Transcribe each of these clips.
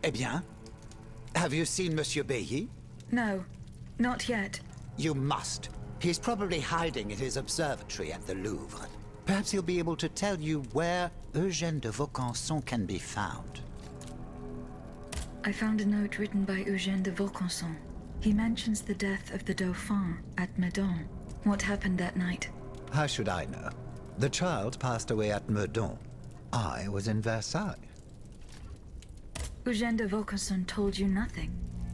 Eh bien? Have you seen Monsieur Bailly? No, not yet. You must. He's probably hiding in his observatory at the Louvre. Perhaps he'll be able to tell you where Eugène de Vaucanson can be found. I found a note written by Eugène de Vaucanson. He mentions the death of the Dauphin at Meudon. What happened that night? How should I know? The child passed away at Meudon. I was in Versailles. Eugène de Vaucanson told you nothing?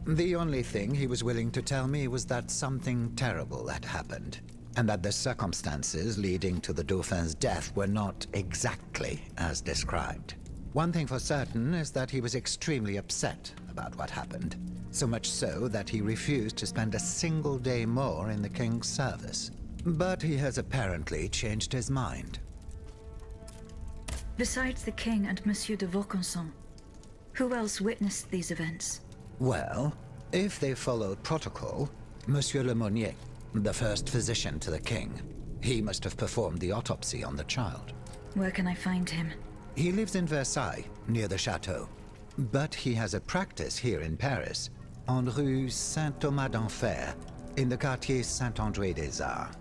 The only thing he was willing to tell me was that something terrible had happened, and that the circumstances leading to the Dauphin's death were not exactly as described. One thing for certain is that he was extremely upset about what happened, so much so that he refused to spend a single day more in the king's service. But he has apparently changed his mind. Besides the king and Monsieur de Vaucanson, who else witnessed these events? Well, if they followed protocol, Monsieur Lemonnier, the first physician to the king, he must have performed the autopsy on the child. Where can I find him? He lives in Versailles, near the chateau. But he has a practice here in Paris, on Rue Saint-Thomas d'Enfer, in the quartier Saint-André-des-Arts.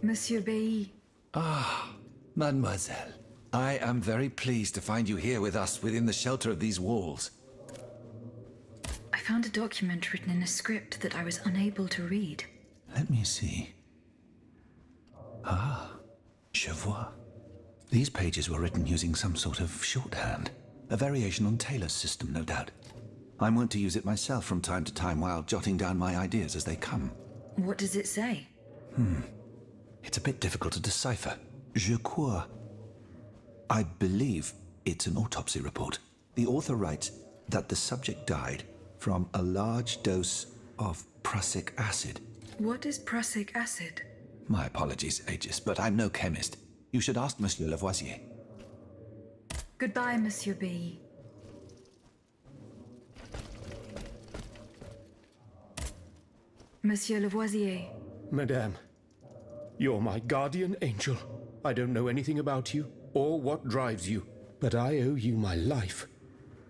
Monsieur Bailly. Ah, mademoiselle. I am very pleased to find you here with us within the shelter of these walls. I found a document written in a script that I was unable to read. Let me see. Ah, je vois. These pages were written using some sort of shorthand. A variation on Taylor's system, no doubt. I'm wont to use it myself from time to time while jotting down my ideas as they come. What does it say? It's a bit difficult to decipher. Je crois. I believe it's an autopsy report. The author writes that the subject died from a large dose of prussic acid. What is prussic acid? My apologies, Aegis, but I'm no chemist. You should ask Monsieur Lavoisier. Goodbye, Monsieur Bailly. Monsieur Lavoisier. Madame, you're my guardian angel. I don't know anything about you or what drives you, but I owe you my life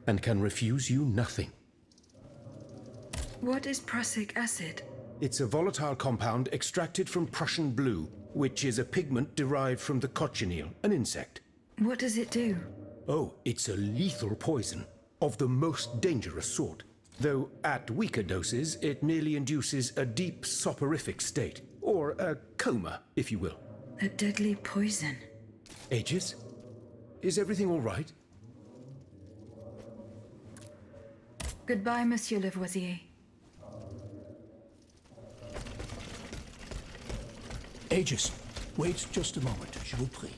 and can refuse you nothing. What is prussic acid? It's a volatile compound extracted from Prussian blue, which is a pigment derived from the cochineal, an insect. What does it do? Oh, it's a lethal poison of the most dangerous sort. Though at weaker doses, it merely induces a deep soporific state, or a coma, if you will. A deadly poison. Aegis, is everything all right? Goodbye, Monsieur Lavoisier. Aegis, wait just a moment, je vous prie.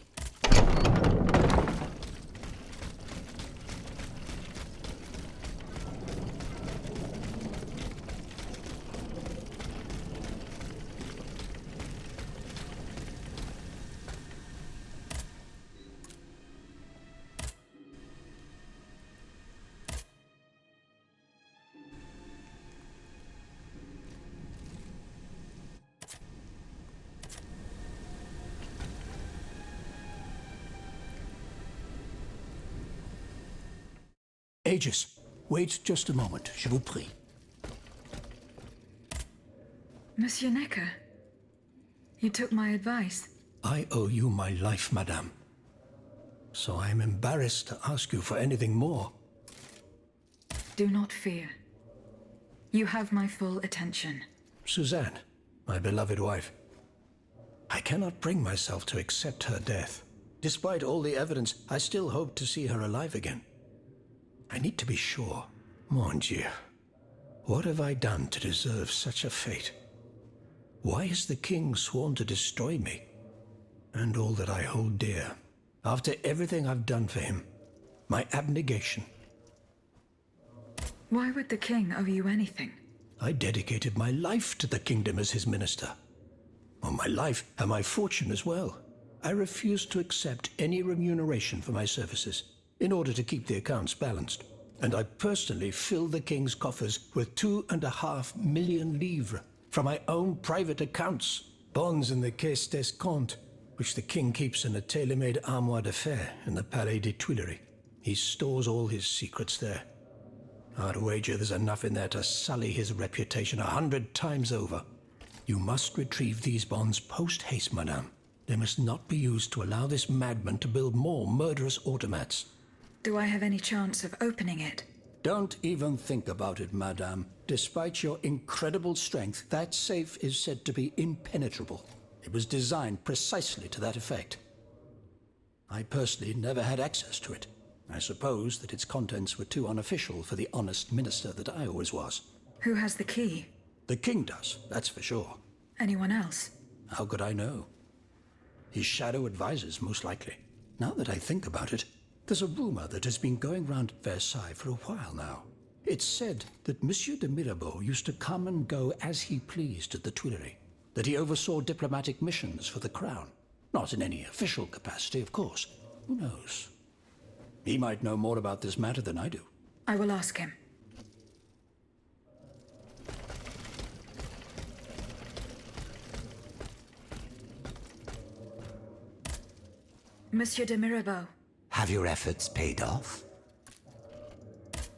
Aegis, wait just a moment, je vous prie. Monsieur Necker, you took my advice. I owe you my life, madame. So I am embarrassed to ask you for anything more. Do not fear. You have my full attention. Suzanne, my beloved wife. I cannot bring myself to accept her death. Despite all the evidence, I still hope to see her alive again. I need to be sure. Mon Dieu. What have I done to deserve such a fate? Why has the king sworn to destroy me? And all that I hold dear. After everything I've done for him. My abnegation. Why would the king owe you anything? I dedicated my life to the kingdom as his minister. Well, my life and my fortune as well. I refused to accept any remuneration for my services in order to keep the accounts balanced. And I personally filled the king's coffers with 2.5 million livres from my own private accounts. Bonds in the Caisse d'Escompte, which the king keeps in a tailor-made armoire d'affaires in the Palais des Tuileries. He stores all his secrets there. I'd wager there's enough in there to sully his reputation 100 times over. You must retrieve these bonds post-haste, madame. They must not be used to allow this madman to build more murderous automats. Do I have any chance of opening it? Don't even think about it, madame. Despite your incredible strength, that safe is said to be impenetrable. It was designed precisely to that effect. I personally never had access to it. I suppose that its contents were too unofficial for the honest minister that I always was. Who has the key? The king does, that's for sure. Anyone else? How could I know? His shadow advisors, most likely. Now that I think about it, there's a rumor that has been going round Versailles for a while now. It's said that Monsieur de Mirabeau used to come and go as he pleased at the Tuileries, that he oversaw diplomatic missions for the crown. Not in any official capacity, of course. Who knows? He might know more about this matter than I do. I will ask him. Monsieur de Mirabeau. Have your efforts paid off?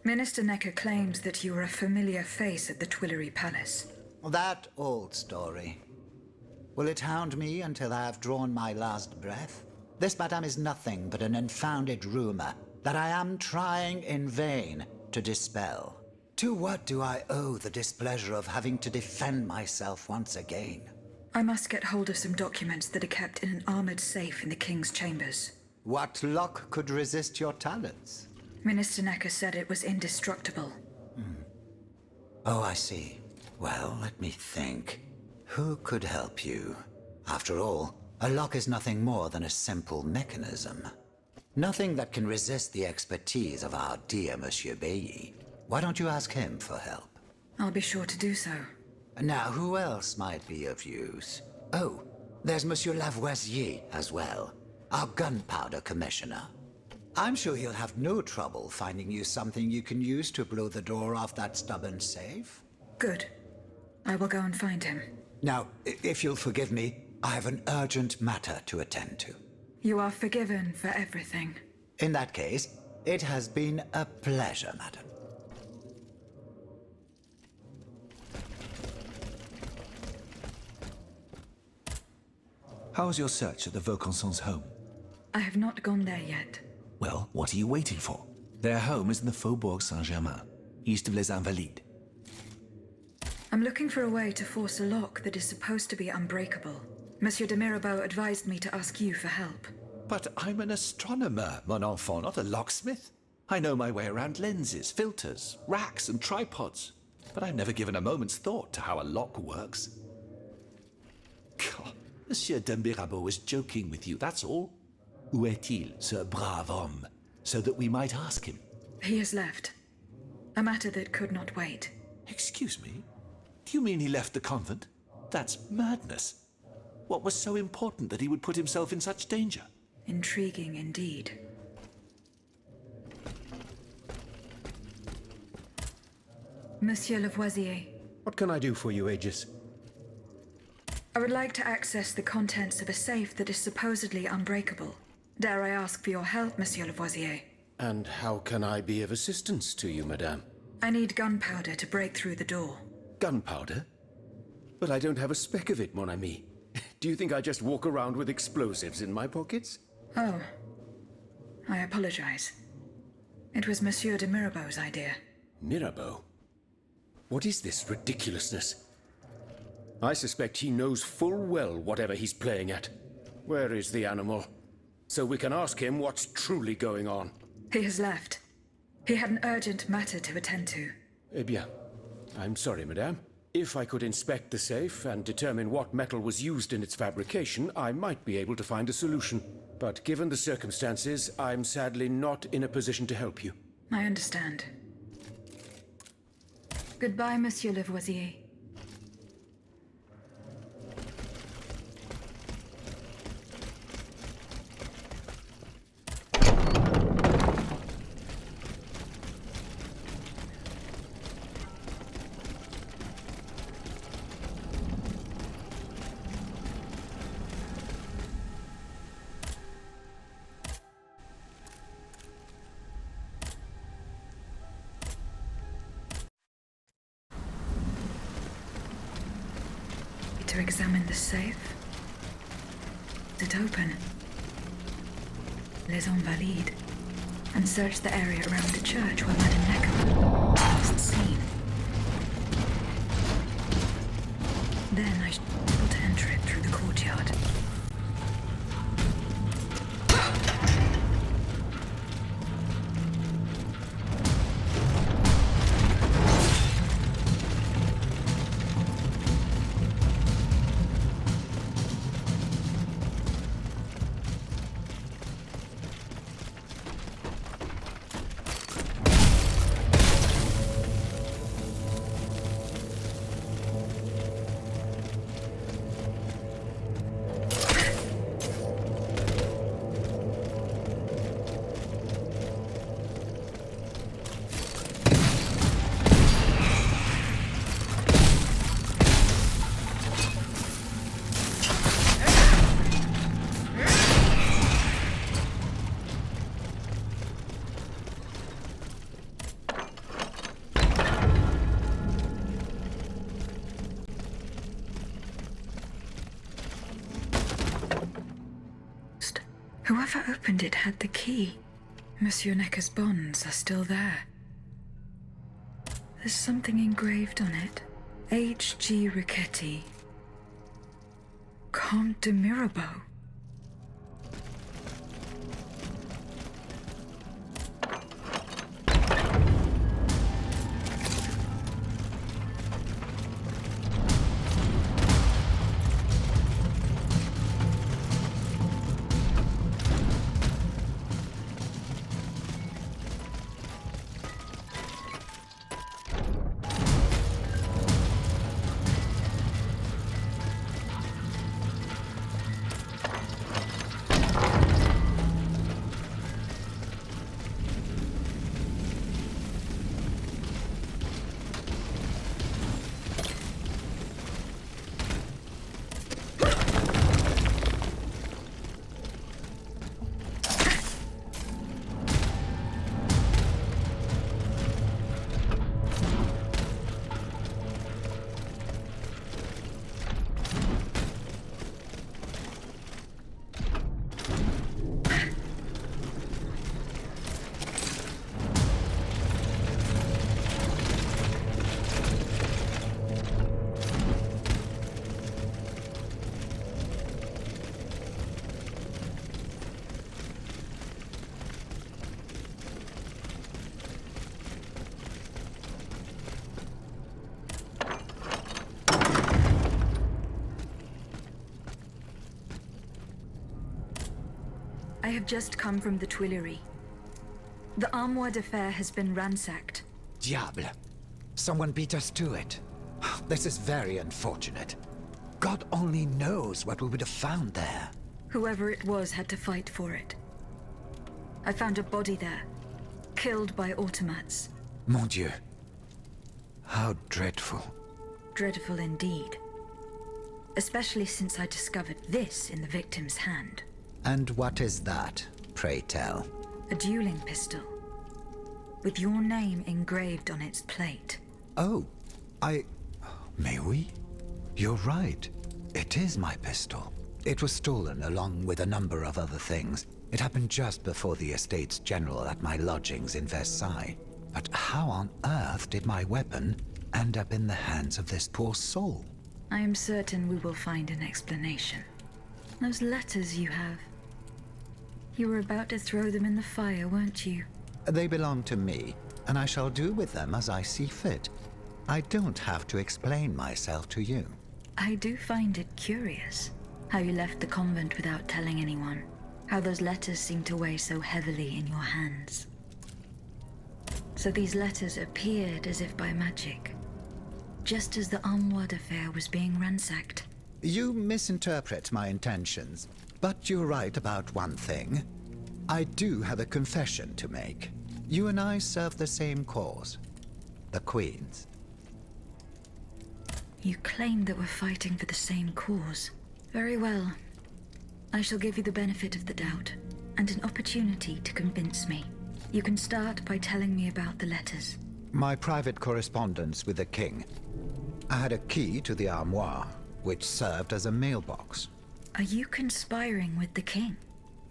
Minister Necker claims that you were a familiar face at the Tuileries Palace. That old story. Will it hound me until I have drawn my last breath? This, madame, is nothing but an unfounded rumor that I am trying in vain to dispel. To what do I owe the displeasure of having to defend myself once again? I must get hold of some documents that are kept in an armored safe in the king's chambers. What lock could resist your talents? Minister Necker said it was indestructible. Oh, I see. Well, let me think. Who could help you? After all, a lock is nothing more than a simple mechanism. Nothing that can resist the expertise of our dear Monsieur Bailly. Why don't you ask him for help? I'll be sure to do so. Now, who else might be of use? Oh, there's Monsieur Lavoisier as well, our gunpowder commissioner. I'm sure he'll have no trouble finding you something you can use to blow the door off that stubborn safe. Good. I will go and find him. Now, if you'll forgive me, I have an urgent matter to attend to. You are forgiven for everything. In that case, it has been a pleasure, madam. How was your search at the Vaucansons' home? I have not gone there yet. Well, what are you waiting for? Their home is in the Faubourg Saint-Germain, east of Les Invalides. I'm looking for a way to force a lock that is supposed to be unbreakable. Monsieur de Mirabeau advised me to ask you for help. But I'm an astronomer, mon enfant, not a locksmith. I know my way around lenses, filters, racks and tripods. But I've never given a moment's thought to how a lock works. God, Monsieur de Mirabeau was joking with you, that's all. Où est-il, ce brave homme? So that we might ask him. He has left. A matter that could not wait. Excuse me? Do you mean he left the convent? That's madness. What was so important that he would put himself in such danger? Intriguing indeed. Monsieur Lavoisier, What can I do for you, Aegis? I would like to access the contents of a safe that is supposedly unbreakable. Dare I ask for your help, Monsieur Lavoisier? And how can I be of assistance to you, madame? I need gunpowder to break through the door. Gunpowder? But I don't have a speck of it, mon ami. Do you think I just walk around with explosives in my pockets? Oh. I apologize. It was Monsieur de Mirabeau's idea. Mirabeau? What is this ridiculousness? I suspect he knows full well whatever he's playing at. Where is the animal? So we can ask him what's truly going on. He has left. He had an urgent matter to attend to. Eh bien, I'm sorry, madame. If I could inspect the safe and determine what metal was used in its fabrication, I might be able to find a solution. But given the circumstances, I'm sadly not in a position to help you. I understand. Goodbye, Monsieur Lavoisier. To examine the safe. Is it open? Les Invalides. And search the area around the church where Madame Necker was last seen. Then I should be able to enter it through the courtyard. Whoever opened it had the key. Monsieur Necker's bonds are still there. There's something engraved on it. H.G. Riquetti. Comte de Mirabeau. I have just come from the Tuileries. The Armoire de Fer has been ransacked. Diable. Someone beat us to it. This is very unfortunate. God only knows what we would have found there. Whoever it was had to fight for it. I found a body there, killed by automats. Mon Dieu. How dreadful. Dreadful indeed. Especially since I discovered this in the victim's hand. And what is that, pray tell? A dueling pistol, with your name engraved on its plate. Oh, May we? You're right. It is my pistol. It was stolen along with a number of other things. It happened just before the Estates General at my lodgings in Versailles. But how on earth did my weapon end up in the hands of this poor soul? I am certain we will find an explanation. Those letters you have. You were about to throw them in the fire, weren't you? They belong to me, and I shall do with them as I see fit. I don't have to explain myself to you. I do find it curious how you left the convent without telling anyone. How those letters seem to weigh so heavily in your hands. So these letters appeared as if by magic, just as the Armoire affair was being ransacked. You misinterpret my intentions, but you're right about one thing. I do have a confession to make. You and I serve the same cause. The Queen's. You claim that we're fighting for the same cause. Very well. I shall give you the benefit of the doubt, and an opportunity to convince me. You can start by telling me about the letters. My private correspondence with the king. I had a key to the armoire, which served as a mailbox. Are you conspiring with the king?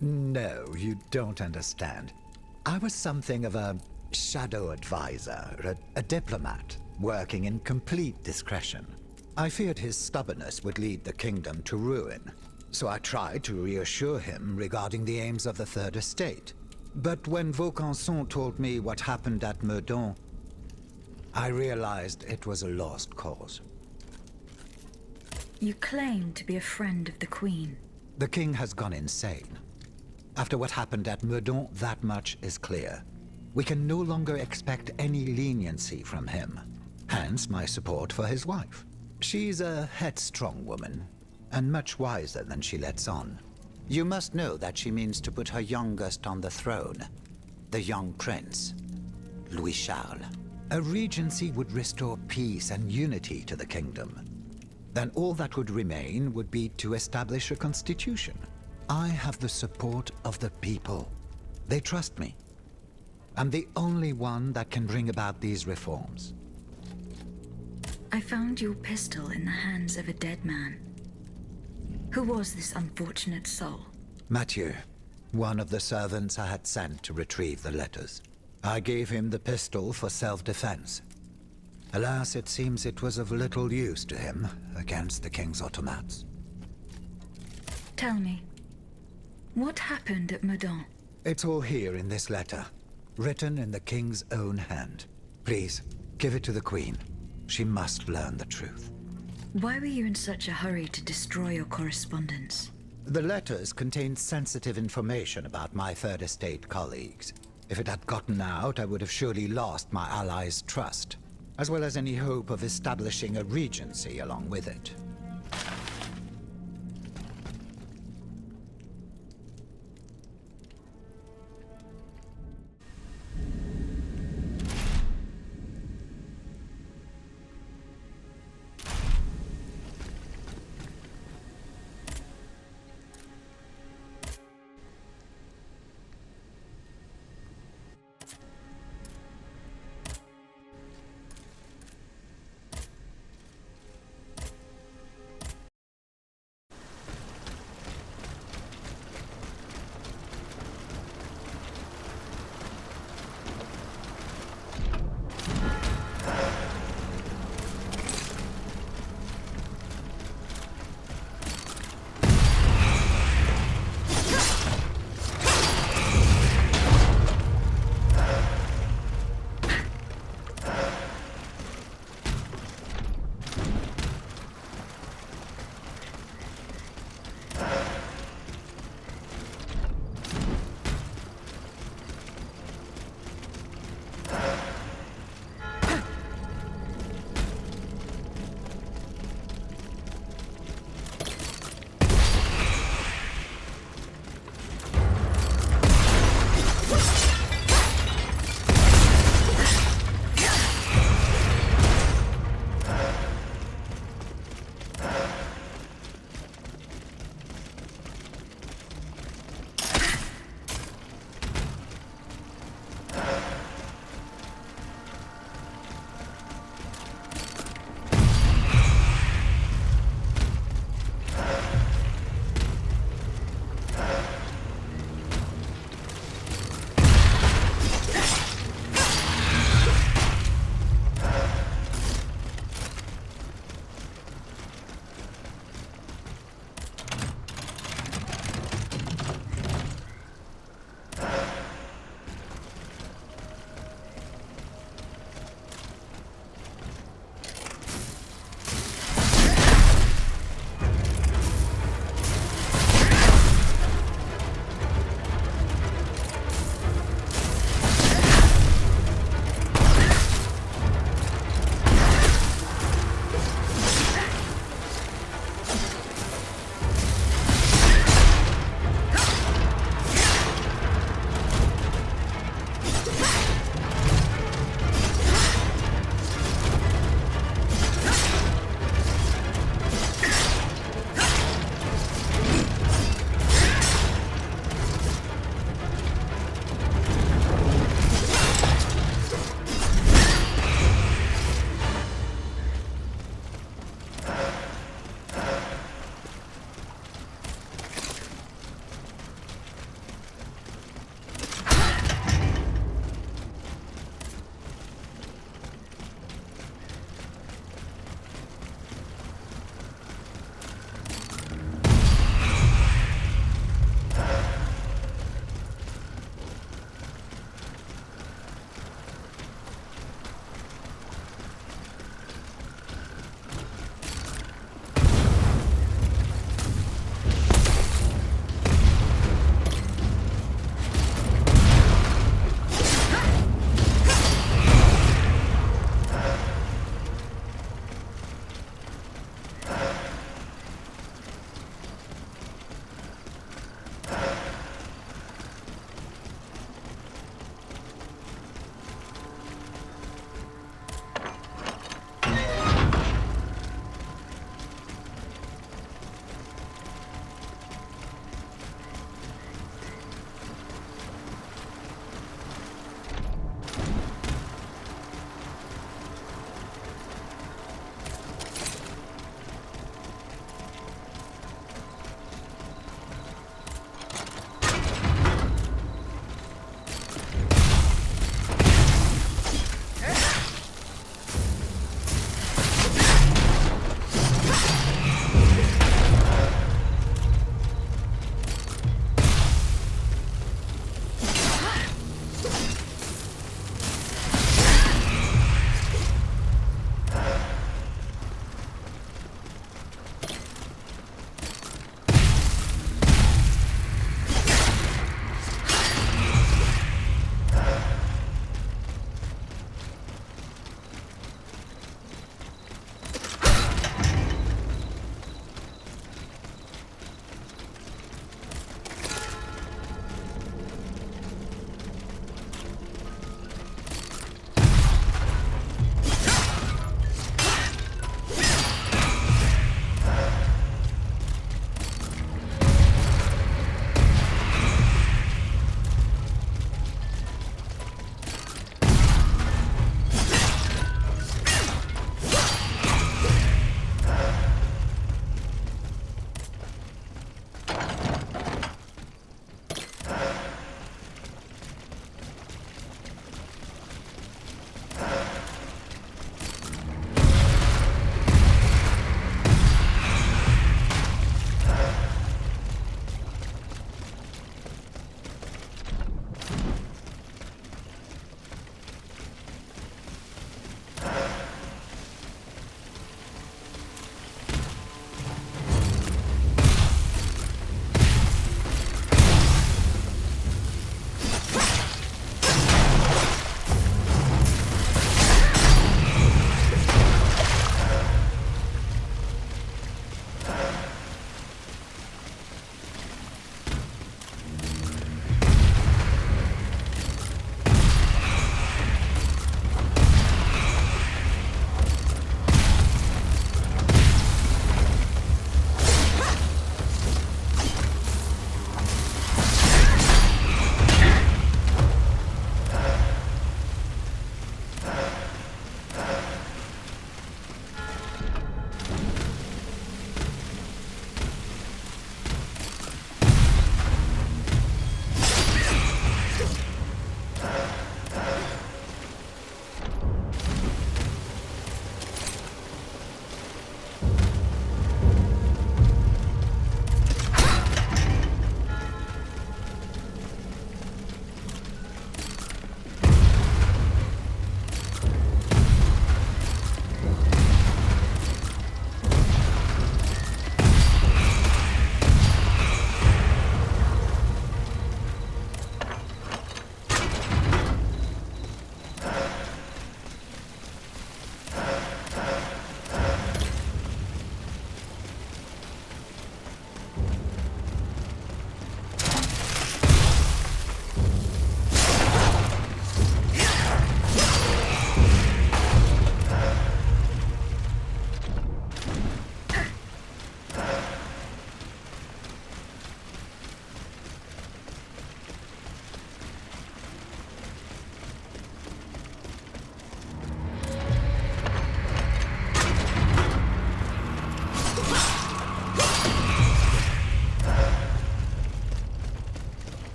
No, you don't understand. I was something of a shadow advisor, a diplomat, working in complete discretion. I feared his stubbornness would lead the kingdom to ruin, so I tried to reassure him regarding the aims of the Third Estate. But when Vaucanson told me what happened at Meudon, I realized it was a lost cause. You claim to be a friend of the Queen. The king has gone insane. After what happened at Meudon, that much is clear. We can no longer expect any leniency from him. Hence my support for his wife. She's a headstrong woman, and much wiser than she lets on. You must know that she means to put her youngest on the throne, the young prince, Louis Charles. A regency would restore peace and unity to the kingdom. Then all that would remain would be to establish a constitution. I have the support of the people. They trust me. I'm the only one that can bring about these reforms. I found your pistol in the hands of a dead man. Who was this unfortunate soul? Mathieu, one of the servants I had sent to retrieve the letters. I gave him the pistol for self-defense. Alas, it seems it was of little use to him against the king's automats. Tell me, what happened at Meudon? It's all here in this letter, written in the king's own hand. Please, give it to the queen. She must learn the truth. Why were you in such a hurry to destroy your correspondence? The letters contained sensitive information about my Third Estate colleagues. If it had gotten out, I would have surely lost my allies' trust, as well as any hope of establishing a regency along with it.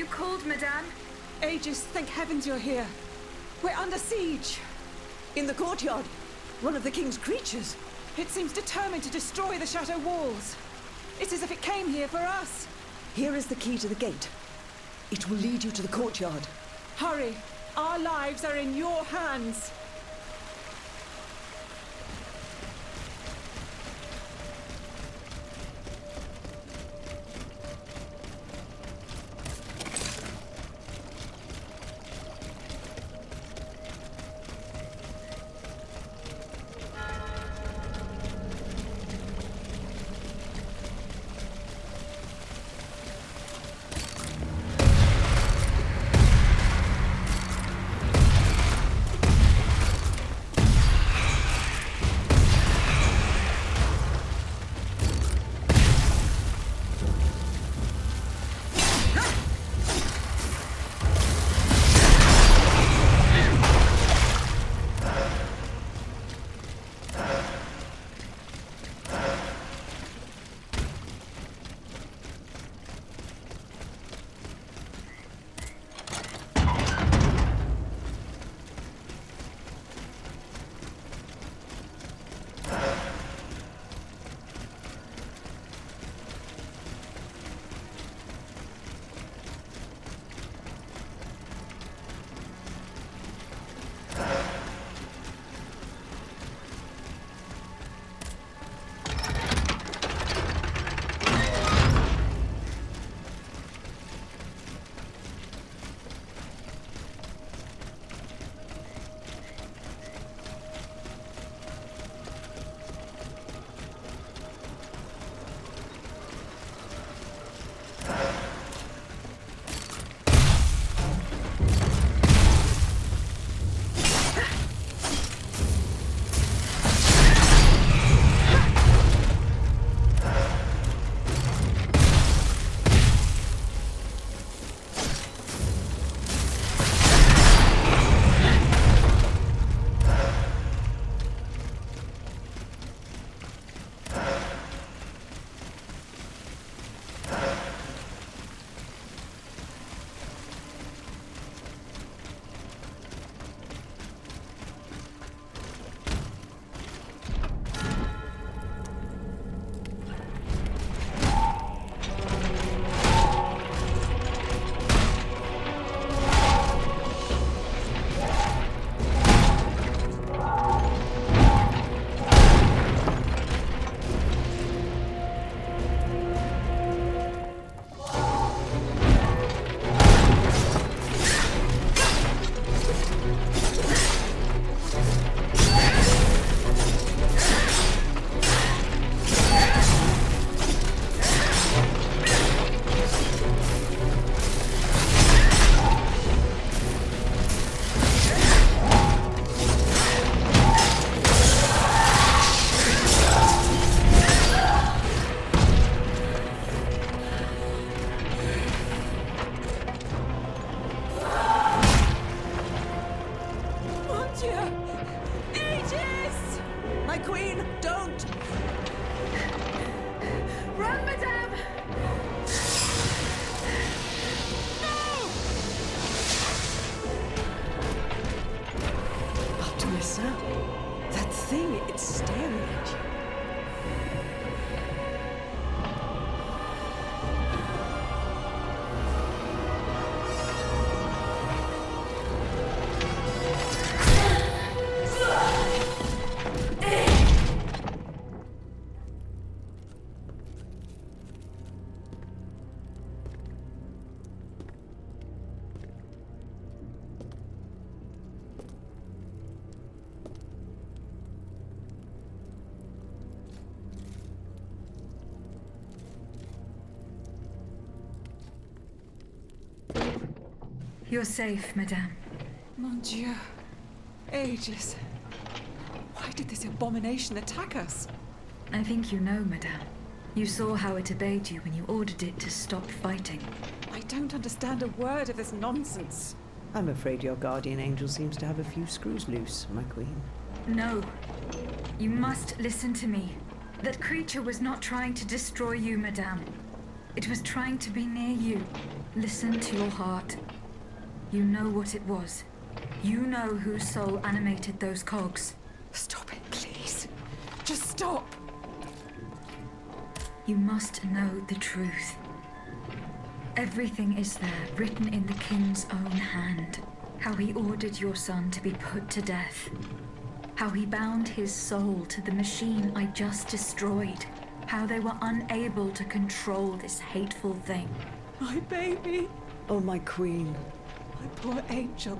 called, madame? Aegis, thank heavens you're here. We're under siege. In the courtyard, one of the king's creatures. It seems determined to destroy the chateau walls. It's as if it came here for us. Here is the key to the gate. It will lead you to the courtyard. Hurry. Our lives are in your hands. You're safe, madame. Mon Dieu. Aegis. Why did this abomination attack us? I think you know, madame. You saw how it obeyed you when you ordered it to stop fighting. I don't understand a word of this nonsense. I'm afraid your guardian angel seems to have a few screws loose, my queen. No. You must listen to me. That creature was not trying to destroy you, madame. It was trying to be near you. Listen to your heart. You know what it was. You know whose soul animated those cogs. Stop it, please. Just stop. You must know the truth. Everything is there, written in the king's own hand. How he ordered your son to be put to death. How he bound his soul to the machine I just destroyed. How they were unable to control this hateful thing. My baby. Oh, my queen. My poor angel.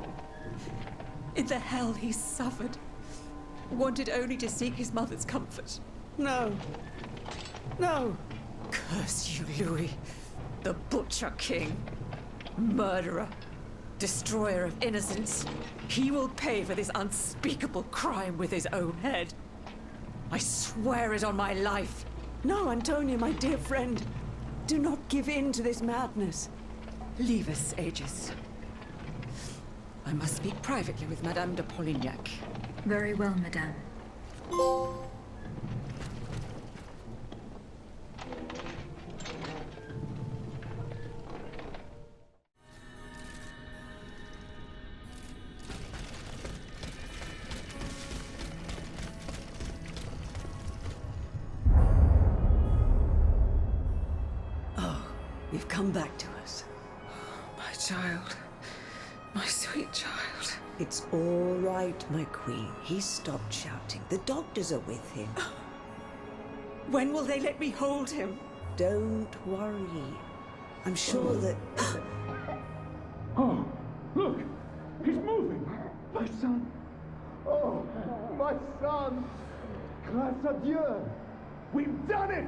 In the hell he suffered. Wanted only to seek his mother's comfort. No. No. Curse you, Louis. The Butcher King. Murderer. Destroyer of innocence. He will pay for this unspeakable crime with his own head. I swear it on my life. No, Antonia, my dear friend. Do not give in to this madness. Leave us, Aegis. I must speak privately with Madame de Polignac. Very well, madame. You've come back to us. My child. My sweet child. It's all right, my queen. He's stopped shouting. The doctors are with him. When will they let me hold him? Don't worry. I'm sure that... Oh, look! He's moving! My son! Oh, my son! Grâce à Dieu! We've done it!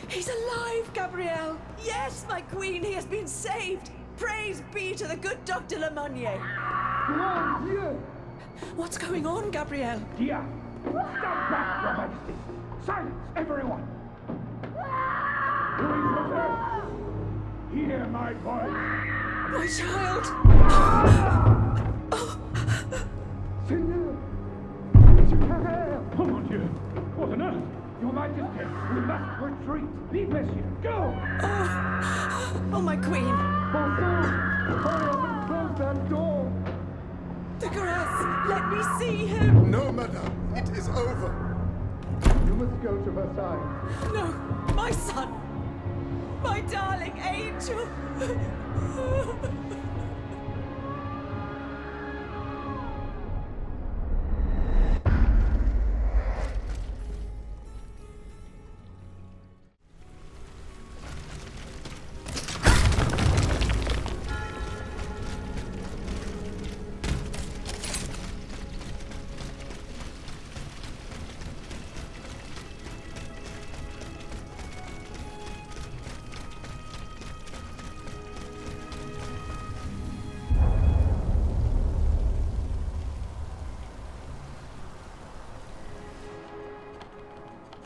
He's alive, Gabrielle! Yes, my queen, he has been saved! Praise be to the good Dr. Lemonnier! Grand Dieu! What's going on, Gabrielle? Dia! Stand back, Your Majesty! Silence, everyone! Louis Joseph! Hear my voice! My child! Seigneur! Monsieur Carrère! Oh, mon Dieu! What on earth? Your Majesty, we must retreat! Leave Monsieur! Go! Oh, my queen! Bon sang! Hurry up and close that door! De Grasse, let me see him! No, madame, it is over. You must go to Versailles. No, my son! My darling angel!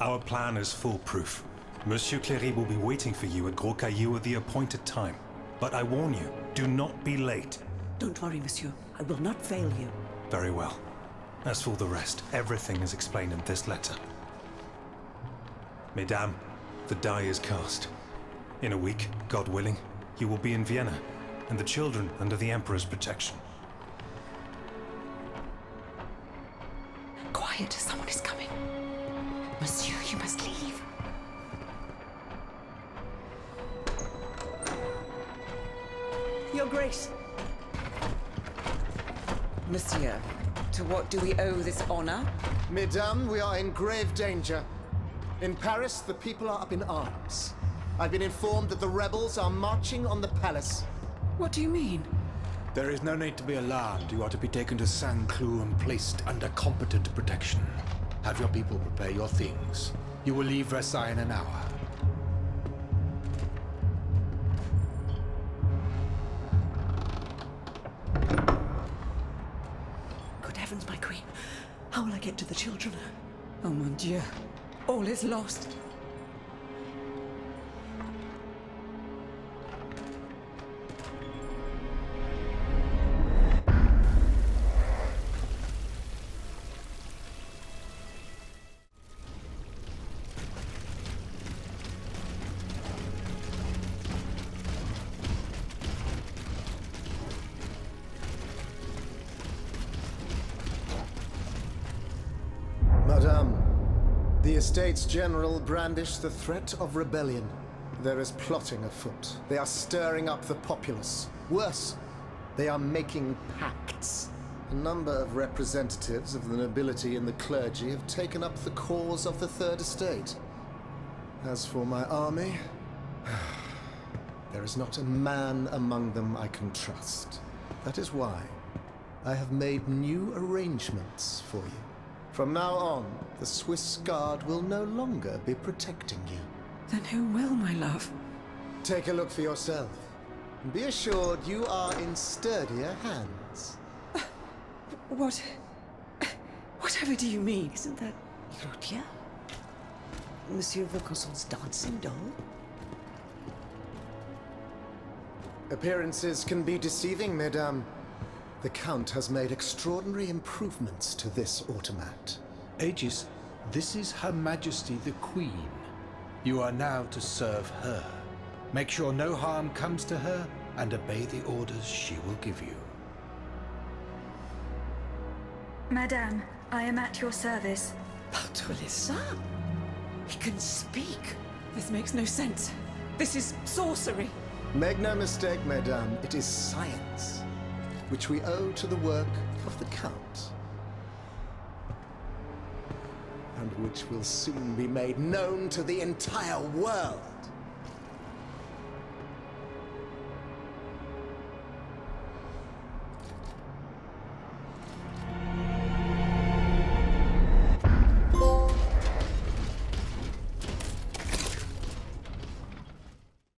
Our plan is foolproof. Monsieur Cléry will be waiting for you at Gros Caillou at the appointed time. But I warn you, do not be late. Don't worry, monsieur. I will not fail you. Very well. As for the rest, everything is explained in this letter. Mesdames, the die is cast. In a week, God willing, you will be in Vienna, and the children under the Emperor's protection. Quiet, someone is coming. Monsieur, you must leave. Your Grace. Monsieur, to what do we owe this honor? Mesdames, we are in grave danger. In Paris, the people are up in arms. I've been informed that the rebels are marching on the palace. What do you mean? There is no need to be alarmed. You are to be taken to Saint-Cloud and placed under competent protection. Have your people prepare your things. You will leave Versailles in an hour. Good heavens, my queen. How will I get to the children? Oh mon Dieu, all is lost. Estates General brandish the threat of rebellion. There is plotting afoot. They are stirring up the populace. Worse, they are making pacts. A number of representatives of the nobility and the clergy have taken up the cause of the Third Estate. As for my army, there is not a man among them I can trust. That is why I have made new arrangements for you. From now on, the Swiss Guard will no longer be protecting you. Then who will, my love? Take a look for yourself. And be assured you are in sturdier hands. Whatever do you mean? Isn't that Claudia? Monsieur Vaucanson's dancing doll? Appearances can be deceiving, mesdames. The Count has made extraordinary improvements to this automat. Aegis, this is Her Majesty the Queen. You are now to serve her. Make sure no harm comes to her and obey the orders she will give you. Madame, I am at your service. Partre les saints! He can speak. This makes no sense. This is sorcery. Make no mistake, mesdames, it is science, which we owe to the work of the Count, and which will soon be made known to the entire world.